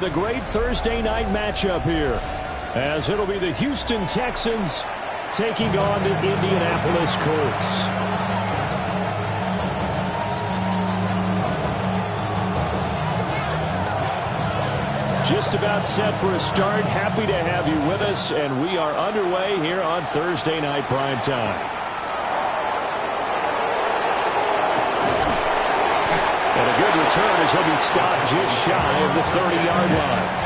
A great Thursday night matchup here, as it'll be the Houston Texans taking on the Indianapolis Colts. Just about set for a start. Happy to have you with us, and we are underway here on Thursday Night Primetime. And a good return as he'll be stopped just shy of the 30-yard line.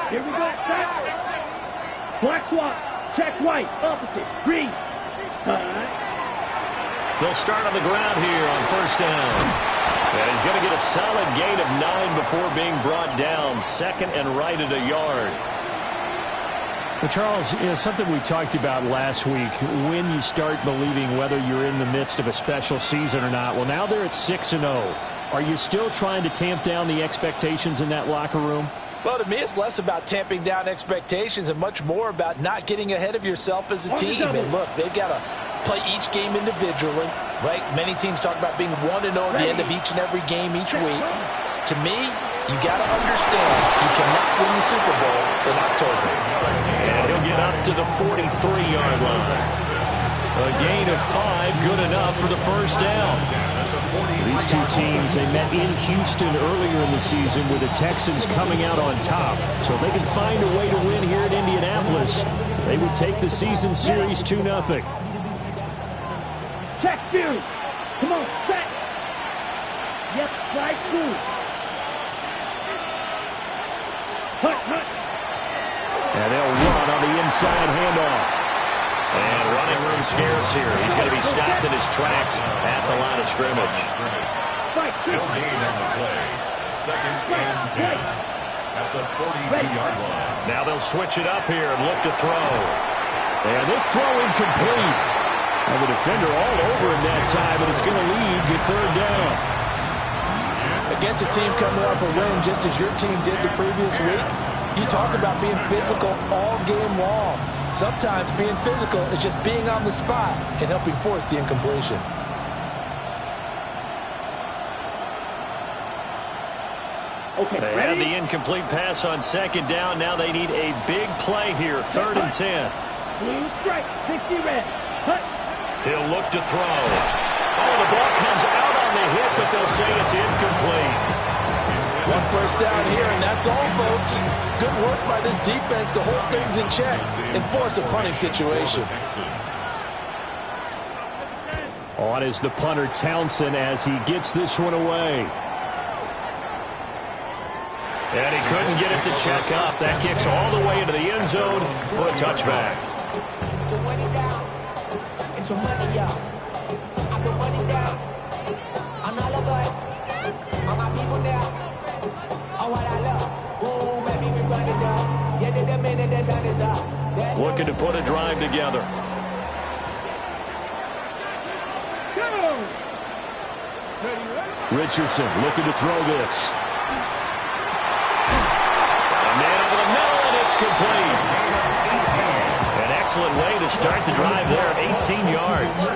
Here we go. Black swap. Check white. Opposite. Green. They'll start on the ground here on first down. And he's going to get a solid gain of 9 before being brought down. Second and right at a yard. Well, Charles, something we talked about last week, when you start believing whether you're in the midst of a special season or not. Well, now they're at 6-0. Are you still trying to tamp down the expectations in that locker room? Well, to me, it's less about tamping down expectations and much more about not getting ahead of yourself as a team. And look, they've got to play each game individually, right? Many teams talk about being 1-0 at the end of each and every game each week. To me, you got to understand you cannot win the Super Bowl in October. And he'll get up to the 43-yard line. A gain of 5, good enough for the first down. These two teams, they met in Houston earlier in the season with the Texans coming out on top. So if they can find a way to win here in Indianapolis, they would take the season series 2-0. Check Fury. Come on, set. Yep, slide through. Hut. And they'll run on the inside handoff. And running room scarce here. He's going to be stopped in his tracks at the line of scrimmage. No gain on the play. Second and 10 at the 42-yard line. Now they'll switch it up here and look to throw. And this throw incomplete. And the defender all over him that time, and it's going to lead to third down. Against a team coming off a win just as your team did the previous week, you talk about being physical all game long. Sometimes being physical is just being on the spot and helping force the incompletion. Okay, they had the incomplete pass on second down. Now they need a big play here, 3rd and 10. Blue strike, 60 red. Hut. He'll look to throw. Oh, the ball comes out on the hit, but they'll say it's incomplete. One first down here, and that's all, folks. Good work by this defense to hold things in check and force a punting situation. On is the punter Townsend as he gets this one away. And he couldn't get it to check up. That kicks all the way into the end zone for a touchback. looking to put a drive together. Richardson looking to throw this. A man over the middle, and it's complete. An excellent way to start the drive there, 18 yards.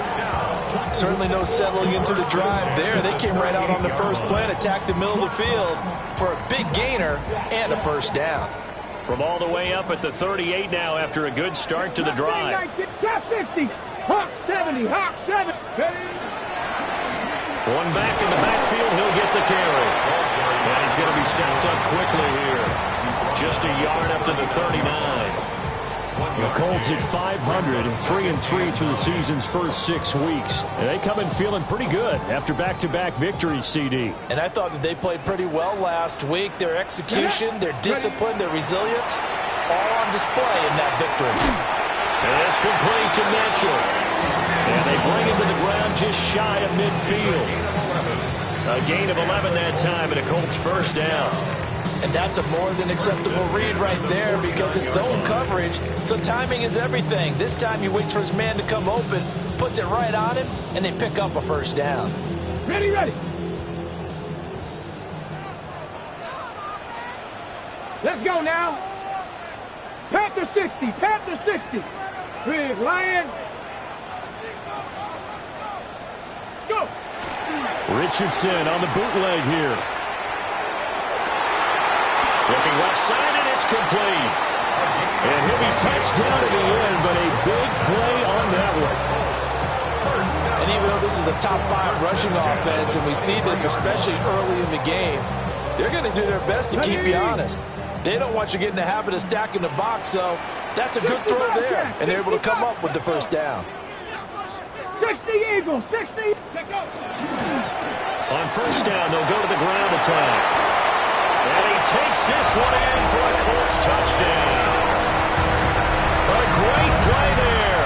Certainly no settling into the drive there. They came right out on the first play and attacked the middle of the field for a big gainer and a first down. From all the way up at the 38 now after a good start to the drive. Top 60. Hawk 70. Hawk 70. One back in the backfield, he'll get the carry. And he's going to be stopped up quickly here. Just a yard up to the 39. The Colts at 500, 3-3 through the season's first 6 weeks. And they come in feeling pretty good after back-to-back victories, CD. And I thought that they played pretty well last week. Their execution, their discipline, their resilience, all on display in that victory. And it's complete to Mitchell. And they bring him to the ground just shy of midfield. A gain of 11 that time and a Colts first down. And that's a more than acceptable read right there because it's zone coverage, so timing is everything. This time he waits for his man to come open, puts it right on him, and they pick up a first down. Ready, ready. Let's go now. Panther 60, Panther 60. Big Lion. Let's go. Richardson on the bootleg here. Looking left side, and it's complete. And he'll be touched down at the end, but a big play on that one. And even though this is a top 5 rushing offense, and we see this especially early in the game, they're going to do their best to keep you honest. They don't want you getting the habit of stacking the box, so that's a good throw there. And they're able to come up with the first down. 60 Eagles, 60. On first down, they'll go to the ground attack. And he takes this one in for a Colts touchdown. A great play there.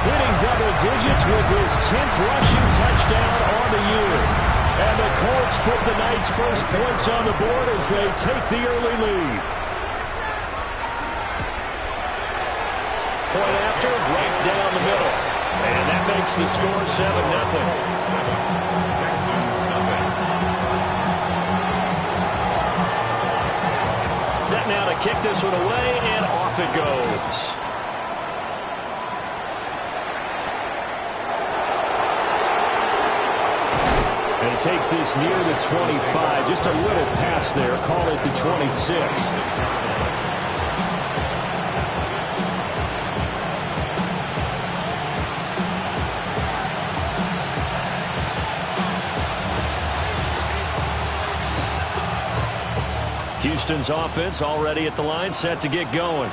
Hitting double digits with his 10th rushing touchdown on the year. And the Colts put the night's first points on the board as they take the early lead. Point after, right down the middle. And that makes the score 7-0. Set now to kick this one away, and off it goes. And he takes this near the 25. Just a little pass there. Call it the 26. Houston's offense already at the line, set to get going.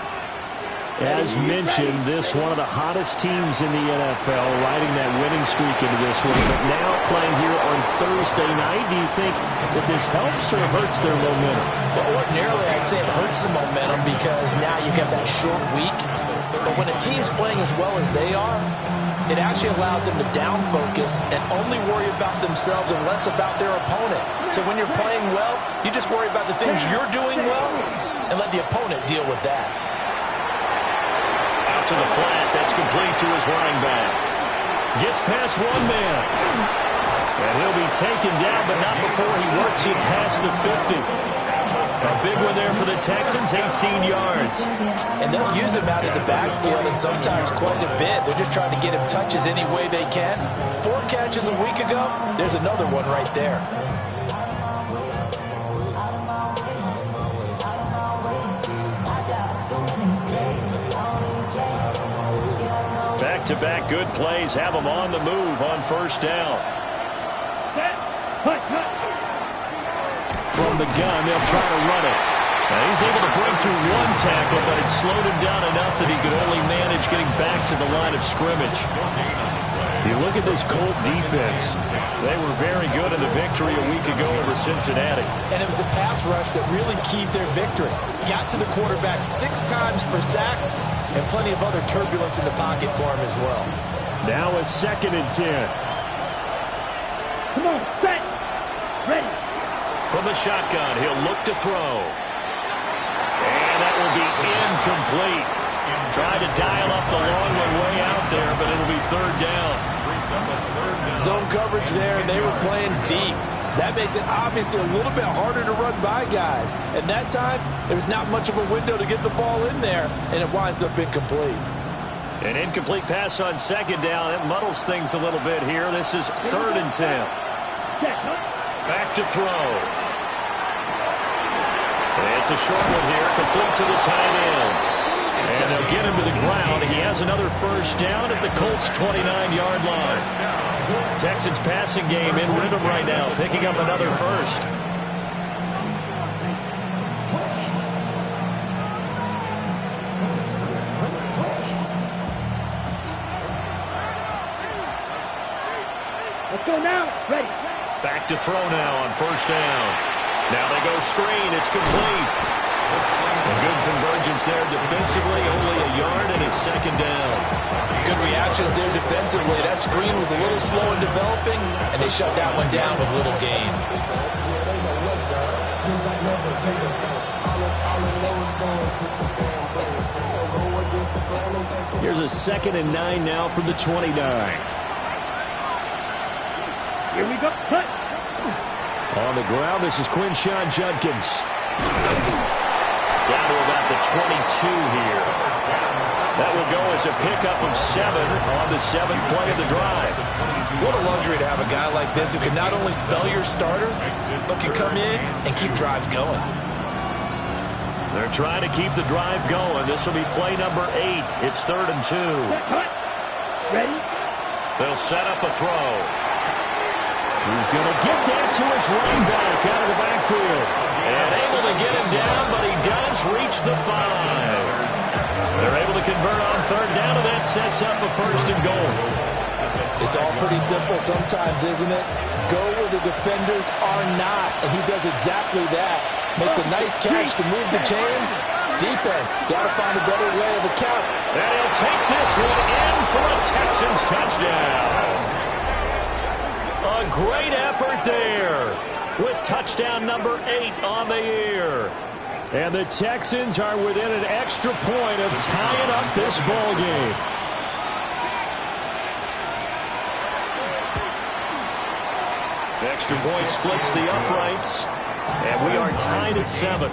As mentioned, this one of the hottest teams in the NFL, riding that winning streak into this one. But now playing here on Thursday night, do you think that this helps or hurts their momentum? Well, ordinarily, I'd say it hurts the momentum because now you get that short week. But when a team's playing as well as they are, it actually allows them to down focus and only worry about themselves and less about their opponent. So when you're playing well, you just worry about the things you're doing well and let the opponent deal with that. Out to the flat, that's complete to his running back. Gets past one man. And he'll be taken down, but not before he works it past the 50. A big one there for the Texans, 18 yards. And they'll use him out in the backfield and sometimes quite a bit. They're just trying to get him touches any way they can. 4 catches a week ago, there's another one right there. Back-to-back good plays have them on the move on first down. From the gun, they'll try to run it. Now he's able to break through one tackle, but it slowed him down enough that he could only manage getting back to the line of scrimmage. You look at this Colt defense. They were very good in the victory a week ago over Cincinnati. And it was the pass rush that really keyed their victory. Got to the quarterback 6 times for sacks and plenty of other turbulence in the pocket for him as well. Now a 2nd and 10. Come on, set. Ready. From the shotgun, he'll look to throw. And that will be incomplete. Trying to dial up the long one way out there, but it'll be third down. Zone coverage there, and they were playing deep. That makes it obviously a little bit harder to run by guys. And that time, there's not much of a window to get the ball in there, and it winds up incomplete. An incomplete pass on second down. It muddles things a little bit here. This is 3rd and 10. Back to throw. It's a short one here, complete to the tight end. And they'll get him to the ground. He has another first down at the Colts' 29-yard line. Texans passing game in rhythm right now, picking up another first. Let's go now. Ready. Back to throw now on first down. Now they go screen. It's complete. A good convergence there defensively, only a yard, and it's second down. Good reactions there defensively. That screen was a little slow in developing, and they shut that one down with little gain. Here's a 2nd and 9 now from the 29. Here we go. Cut. On the ground, this is Quinshawn Judkins. Down to about the 22 here. That will go as a pickup of 7 on the 7th play of the drive. What a luxury to have a guy like this who can not only spell your starter, but can come in and keep drives going. They're trying to keep the drive going. This will be play number 8. It's 3rd and 2. Ready. They'll set up a throw. He's going to get that to his running back out of the backfield. And able to get him down, but he does reach the 5. They're able to convert on 3rd down, and that sets up a 1st and goal. It's all pretty simple sometimes, isn't it? Go where the defenders are not, and he does exactly that. Makes a nice catch to move the chains. Defense, got to find a better way of account. And he'll take this one in for a Texans touchdown. A great effort there with touchdown number 8 on the year. And the Texans are within an extra point of tying up this ball game. Extra point splits the uprights, and we are tied at 7.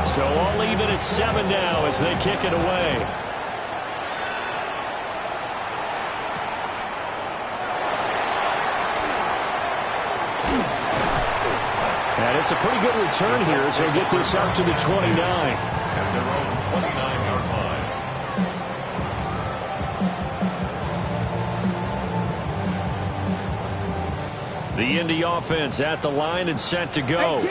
So all even at 7 now as they kick it away. And it's a pretty good return here as they get this up to the 29. At their own 29-yard line. The Indy offense at the line and set to go.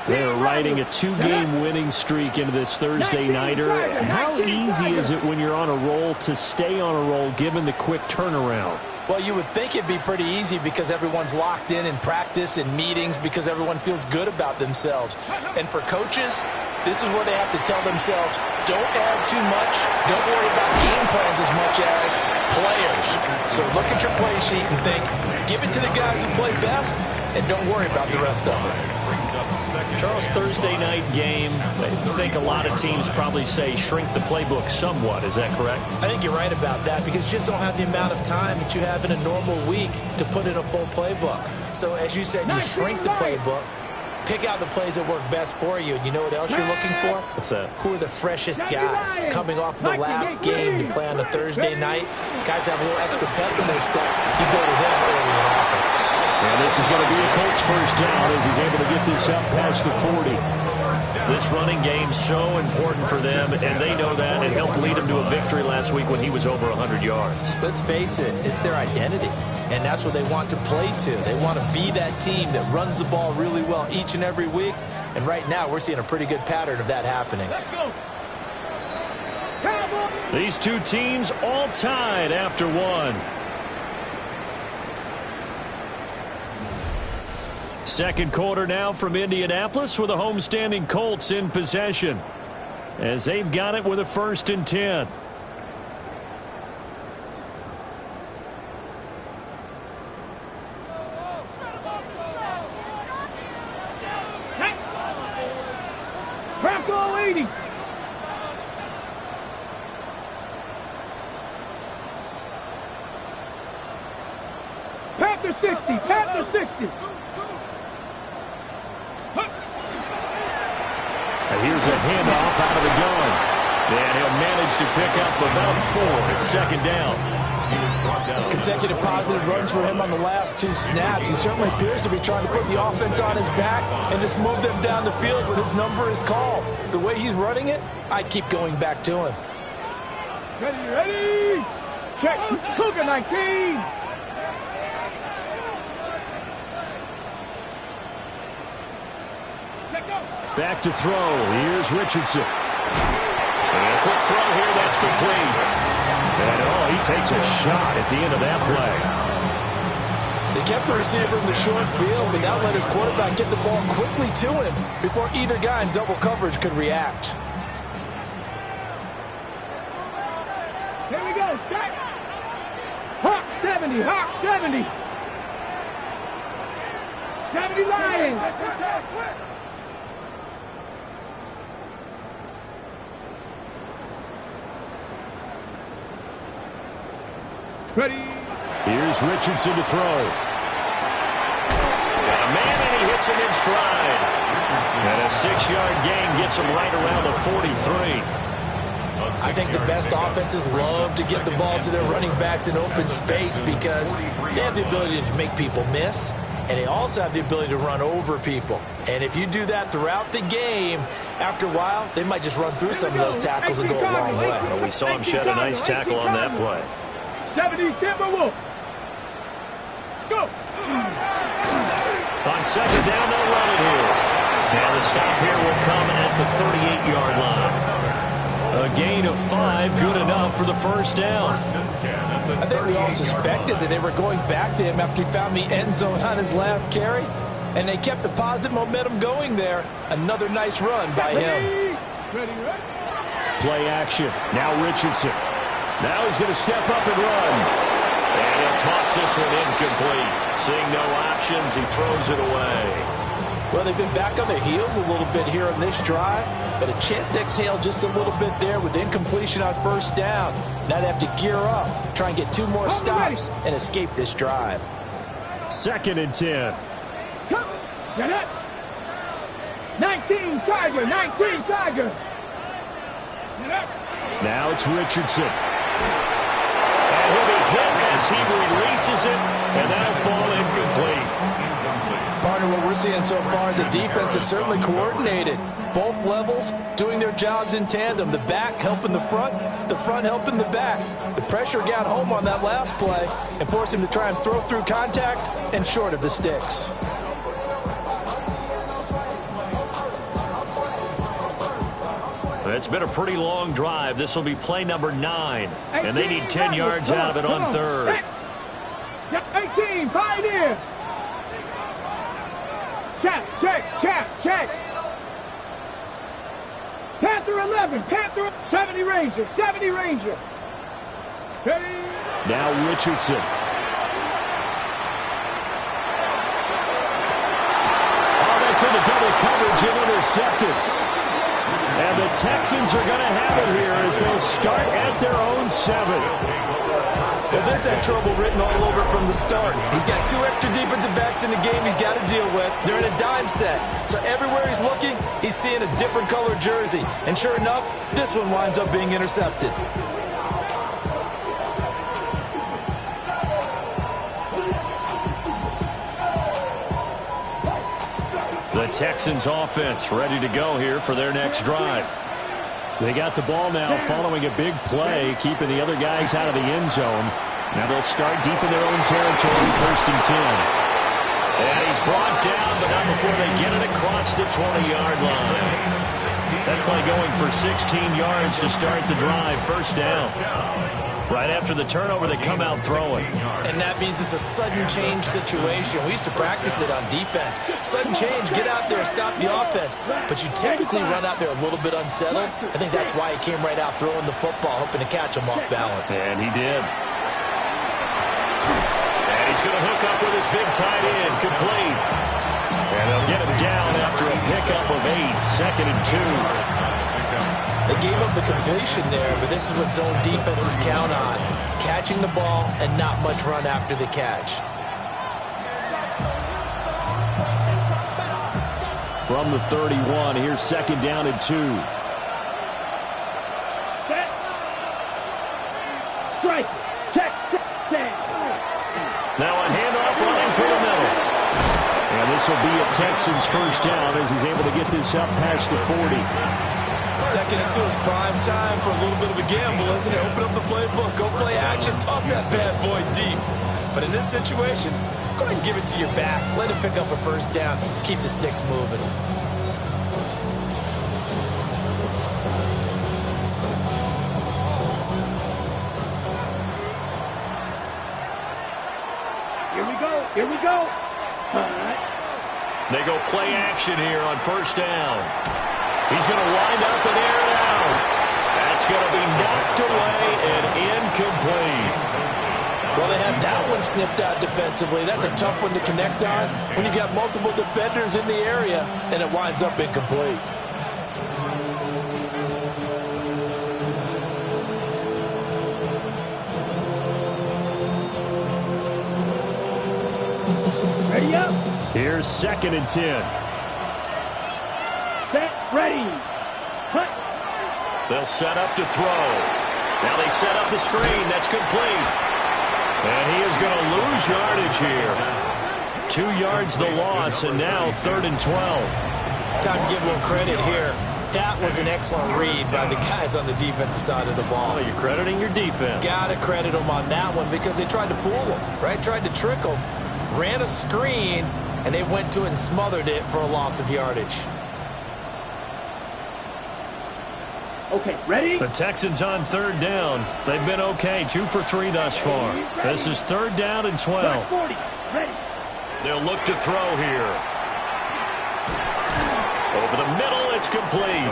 They're riding a 2-game winning streak into this Thursday nighter. How easy is it when you're on a roll to stay on a roll given the quick turnaround? Well, you would think it'd be pretty easy because everyone's locked in practice and meetings because everyone feels good about themselves. And for coaches, this is where they have to tell themselves, don't add too much. Don't worry about game plans as much as players. So look at your play sheet and think, give it to the guys who play best, and don't worry about the rest of it. Charles, Thursday night game, I think a lot of teams probably say shrink the playbook somewhat. Is that correct? I think you're right about that because you just don't have the amount of time that you have in a normal week to put in a full playbook. So as you said, you shrink the playbook, pick out the plays that work best for you. And you know what else you're looking for? What's that? Who are the freshest guys coming off the last game to play on a Thursday night? Guys have a little extra pep in their step. You go to them early and often. And this is going to be a Colts first down as he's able to get this up past the 40. This running game's so important for them, and they know that. It helped lead them to a victory last week when he was over 100 yards. Let's face it, it's their identity, and that's what they want to play to. They want to be that team that runs the ball really well each and every week, and right now we're seeing a pretty good pattern of that happening. These two teams all tied after one. Second quarter now from Indianapolis with the homestanding Colts in possession as they've got it with a 1st and 10. Panther 60. Panther 60. And here's a handoff out of the gun. And he'll manage to pick up about 4. It's second down. Consecutive positive runs for him on the last 2 snaps. He certainly appears to be trying to put the offense on his back and just move them down the field when his number is called. The way he's running it, I keep going back to him. Ready. Check. Cougar 19. Back to throw. Here's Richardson. And a quick throw here. That's complete. And, he takes a shot at the end of that play. They kept the receiver in the short field, but now let his quarterback get the ball quickly to him before either guy in double coverage could react. Here we go. Check. Hawk 70. Hawk 70. 70 Lions. Ready. Here's Richardson to throw. And a man, and he hits him in stride. And a 6-yard gain gets him right around the 43. I think the best offenses love to get the ball to their running backs in open space because they have the ability to make people miss, and they also have the ability to run over people. And if you do that throughout the game, after a while, they might just run through some of those tackles and go a long way. Well, we saw him shed a nice tackle on that play. 70 Timberwolves. Let's go. On second down, they'll run it here. And the stop here will come at the 38-yard line. A gain of 5, good enough for the first down. I think we all suspected that they were going back to him after he found the end zone on his last carry, and they kept the positive momentum going there. Another nice run by him. Ready. Play action. Now Richardson. Now he's going to step up and run. And he'll toss this one incomplete. Seeing no options, he throws it away. Well, they've been back on their heels a little bit here on this drive, but a chance to exhale just a little bit there with incompletion on first down. Now they have to gear up, try and get 2 more stops, and escape this drive. Second and 10. Come. Get it. 19 Tiger. 19 Tiger. Get up. Now it's Richardson. And he'll be hit as he releases it, and that'll fall incomplete. Partner, what we're seeing so far is the defense is certainly coordinated. Both levels doing their jobs in tandem. The back helping the front helping the back. The pressure got home on that last play and forced him to try and throw through contact and short of the sticks. It's been a pretty long drive. This will be play number 9. And they need 10 yards out of it on third. 18, Pioneer. Check. Panther 11, Panther 70 Ranger. Ready. Now Richardson. Oh, that's into double coverage and intercepted. And the Texans are going to have it here as they'll start at their own 7. Well, this had trouble written all over from the start. He's got 2 extra defensive backs in the game he's got to deal with. They're in a dime set. So everywhere he's looking, he's seeing a different color jersey. And sure enough, this one winds up being intercepted. The Texans offense ready to go here for their next drive. They got the ball now following a big play, keeping the other guys out of the end zone. Now they'll start deep in their own territory, 1st and 10. And he's brought down, but not before they get it across the 20-yard line. That play going for 16 yards to start the drive, 1st down. Right after the turnover, they come out throwing. And that means it's a sudden change situation. We used to practice it on defense. Sudden change, get out there, stop the offense. But you typically run out there a little bit unsettled. I think that's why he came right out throwing the football, hoping to catch him off balance. And he did. And he's going to hook up with his big tight end, complete. And they'll get him down after a pickup of 8, 2nd and 2. They gave up the completion there, but this is what zone defenses count on. Catching the ball and not much run after the catch. from the 31. Here's 2nd down and 2. Set. Strike. Check. Stand. Now a handoff running through the middle. And this will be a Texans first down as he's able to get this up past the 40. 2nd and 2 is prime time for a little bit of a gamble, isn't it? Open up the playbook, go play action, toss that bad boy deep. But in this situation, go ahead and give it to your back. Let him pick up a first down. Keep the sticks moving. Here we go. Here we go. All right. They go play action here on first down. He's going to wind up and air it out. That's going to be knocked away and incomplete. Well, they had that one snipped out defensively. That's a tough one to connect on when you got multiple defenders in the area, and it winds up incomplete. Ready up. Here's 2nd and 10. Set. Ready. Cut. They'll set up to throw. Now they set up the screen. That's complete. And he is going to lose yardage here. 2 yards the loss, and now 3rd and 12. Time to give a little credit here. That was an excellent read by the guys on the defensive side of the ball. Oh, you're crediting your defense. Got to credit them on that one because they tried to fool them, right? Tried to trick them. Ran a screen, and they went to it and smothered it for a loss of yardage. Okay, ready? The Texans on 3rd down. They've been okay, 2 for 3 thus far. This is 3rd down and 12. 40. Ready. They'll look to throw here. Over the middle, it's complete.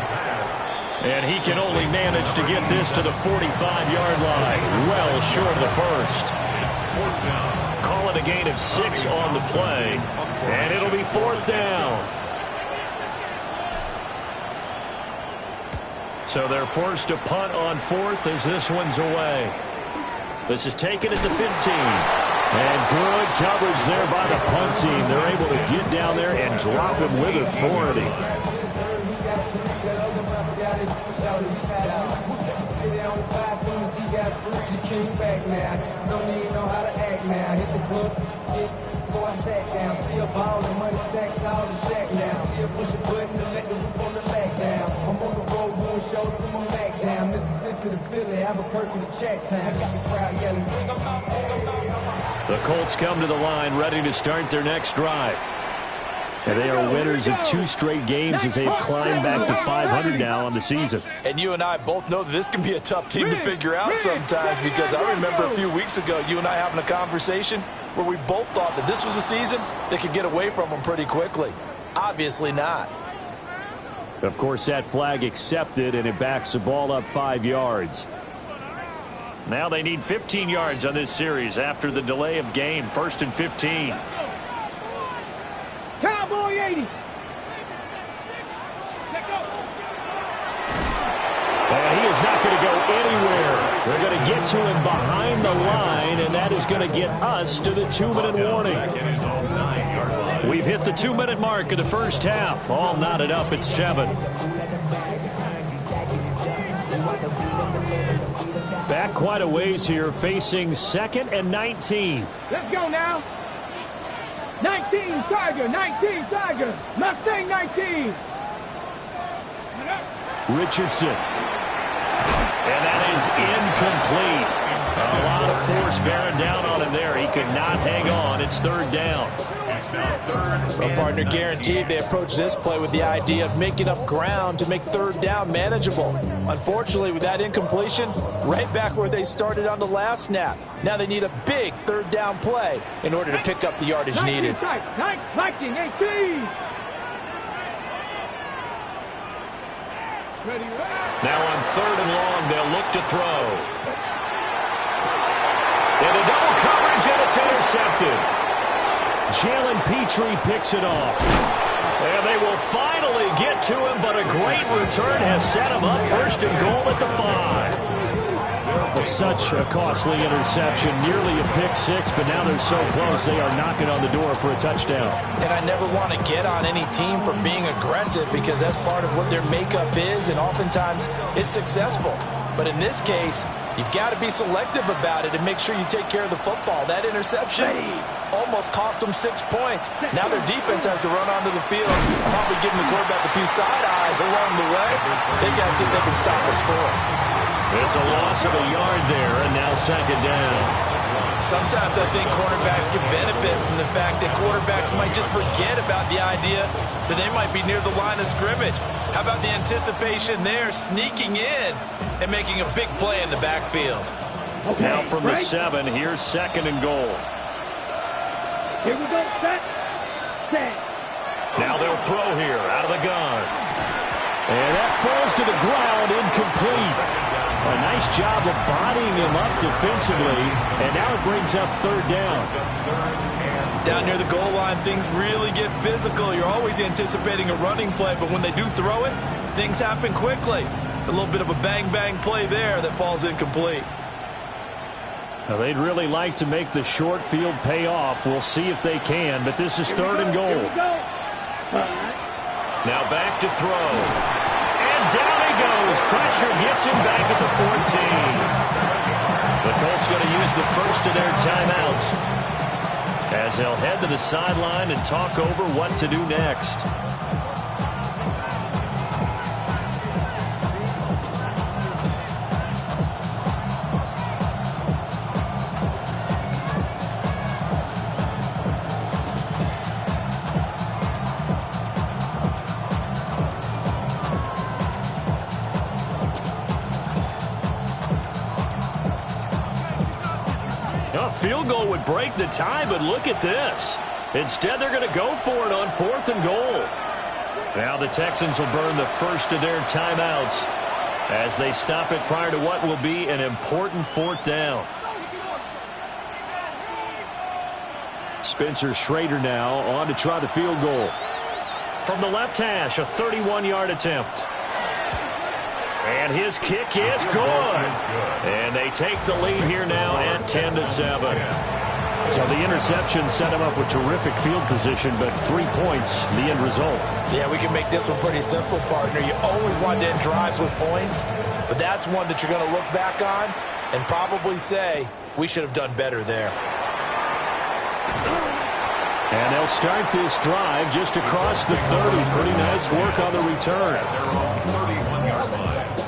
And he can only manage to get this to the 45-yard line. Well short of the first. Call it a gain of 6 on the play. And it'll be 4th down. So they're forced to punt on 4th as this one's away. This is taken at the 15. And good coverage there by the punt team. They're able to get down there and drop him with authority. The Colts come to the line ready to start their next drive. And they are winners of 2 straight games as they have climbed back to 500 now on the season. And you and I both know that this can be a tough team to figure out sometimes because I remember a few weeks ago you and I having a conversation where we both thought that this was a season they could get away from them pretty quickly. Obviously not. Of course, that flag accepted, and it backs the ball up 5 yards. Now they need 15 yards on this series after the delay of game. 1st and 15. Cowboy 80. And he is not going to go anywhere. They're going to get to him behind the line, and that is going to get us to the 2-minute warning. We've hit the 2-minute mark of the first half. All knotted up at 7. Back quite a ways here, facing 2nd and 19. Let's go now. 19 Tiger, 19 Tiger. Mustang 19. Richardson. And that is incomplete. A lot of force bearing down on him there. He could not hang on. It's 3rd down. Well, partner, guaranteed they approach this play with the idea of making up ground to make 3rd down manageable. Unfortunately, with that incompletion, right back where they started on the last snap. Now they need a big 3rd down play in order to pick up the yardage needed. Viking 18. Now on 3rd and long, they'll look to throw. And a double coverage, and it's intercepted. Jalen Petrie picks it off. And they will finally get to him, but a great return has set him up 1st and goal at the 5. Such a costly interception, nearly a pick six, but now they're so close they are knocking on the door for a touchdown. And I never want to get on any team for being aggressive because that's part of what their makeup is, and oftentimes it's successful. But in this case, you've got to be selective about it and make sure you take care of the football. That interception almost cost them 6 points. Now their defense has to run onto the field, probably giving the quarterback a few side eyes along the way. They got to see if they can stop the score. It's a loss of a yard there, and now second down. Sometimes I think cornerbacks can benefit from the fact that quarterbacks might just forget about the idea that they might be near the line of scrimmage. How about the anticipation there, sneaking in and making a big play in the backfield? Okay, now from the 7, here's second and goal. Here we go, set. Now they'll throw here out of the gun. And that falls to the ground, incomplete. A nice job of bodying him up defensively, and now it brings up third down. Down near the goal line, things really get physical. You're always anticipating a running play, but when they do throw it, things happen quickly. A little bit of a bang-bang play there that falls incomplete. Now they'd really like to make the short field pay off. We'll see if they can, but this is third and goal. Now back to throw. And down he goes. Pressure gets him back at the 14. The Colts going to use the first of their timeouts as they'll head to the sideline and talk over what to do next. Field goal would break the tie, but look at this. Instead, they're going to go for it on 4th and goal. Now the Texans will burn the first of their timeouts as they stop it prior to what will be an important 4th down. Spencer Schrader now on to try the field goal. From the left hash, a 31-yard attempt. And his kick is good. And they take the lead here now at 10-7. So the interception set him up with terrific field position, but 3 points, the end result. Yeah, we can make this one pretty simple, partner. You always want to end drives with points, but that's one that you're going to look back on and probably say, we should have done better there. And they'll start this drive just across the 30. Pretty nice work on the return. At their own 31-yard line.